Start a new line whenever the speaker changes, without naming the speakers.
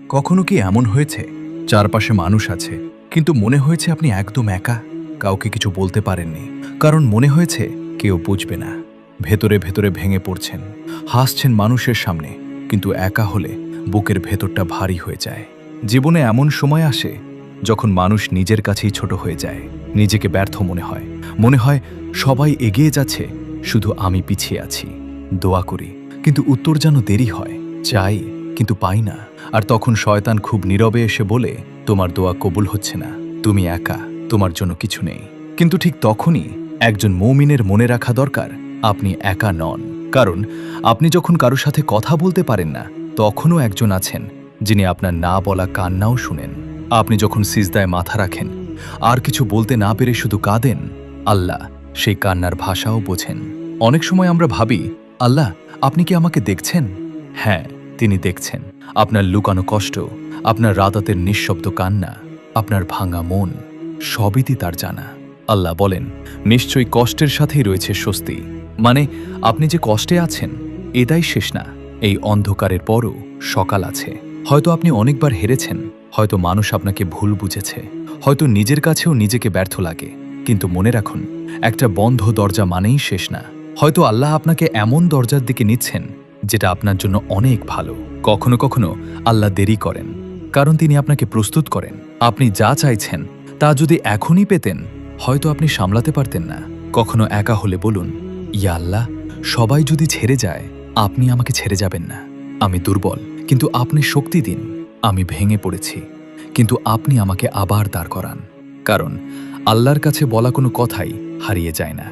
কখনো কি এমন হয়েছে চারপাশে মানুষ আছে কিন্তু মনে হয়েছে আপনি একদম একা, কাউকে কিছু বলতে পারেননি, কারণ মনে হয়েছে কেউ বুঝবে না। ভেতরে ভেতরে ভেঙে পড়ছেন, হাসছেন মানুষের সামনে, কিন্তু একা হলে বুকের ভেতরটা ভারী হয়ে যায়। জীবনে এমন সময় আসে যখন মানুষ নিজের কাছেই ছোট হয়ে যায়, নিজেকে ব্যর্থ মনে হয় সবাই এগিয়ে যাচ্ছে, শুধু আমি পিছিয়ে আছি। দোয়া করি কিন্তু উত্তর যেন দেরি হয়, চাই কিন্তু পাই না। আর তখন শয়তান খুব নীরবে এসে বলে, তোমার দোয়া কবুল হচ্ছে না, তুমি একা, তোমার জন্য কিছু নেই। কিন্তু ঠিক তখনই একজন মুমিনের মনে রাখা দরকার, আপনি একা নন। কারণ আপনি যখন কারো সাথে কথা বলতে পারেন না, তখনও একজন আছেন যিনি আপনার না বলা কান্নাও শুনেন। আপনি যখন সিজদায় মাথা রাখেন, আর কিছু বলতে না পেরে শুধু কাঁদেন, আল্লাহ সেই কান্নার ভাষাও বোঝেন। অনেক সময় আমরা ভাবি, আল্লাহ আপনি কি আমাকে দেখছেন? হ্যাঁ, তিনি দেখছেন। আপনার লুকানো কষ্ট, আপনার রাতাতের নিঃশব্দ কান্না, আপনার ভাঙা মন, সবই তার জানা। আল্লাহ বলেন, নিশ্চয়ই কষ্টের সাথেই রয়েছে স্বস্তি। মানে আপনি যে কষ্টে আছেন, এটাই শেষ না। এই অন্ধকারের পরও সকাল আছে। হয়তো আপনি অনেকবার হেরেছেন, হয়তো মানুষ আপনাকে ভুল বুঝেছে, হয়তো নিজের কাছেও নিজেকে ব্যর্থ লাগে, কিন্তু মনে রাখুন, একটা বন্ধ দরজা মানেই শেষ না। হয়তো আল্লাহ আপনাকে এমন দরজার দিকে নিচ্ছেন যেটা আপনার জন্য অনেক ভালো। কখনো কখনো আল্লাহ দেরি করেন, কারণ তিনি আপনাকে প্রস্তুত করেন। আপনি যা চাইছেন তা যদি এখনই পেতেন, হয়তো আপনি সামলাতে পারতেন না। কখনো একা হলে বলুন, ইয়া আল্লাহ, সবাই যদি ছেড়ে যায়, আপনি আমাকে ছেড়ে যাবেন না। আমি দুর্বল, কিন্তু আপনি শক্তি দিন। আমি ভেঙে পড়েছি, কিন্তু আপনি আমাকে আবার দাঁড় করান। কারণ আল্লাহর কাছে বলা কোনো কথাই হারিয়ে যায় না।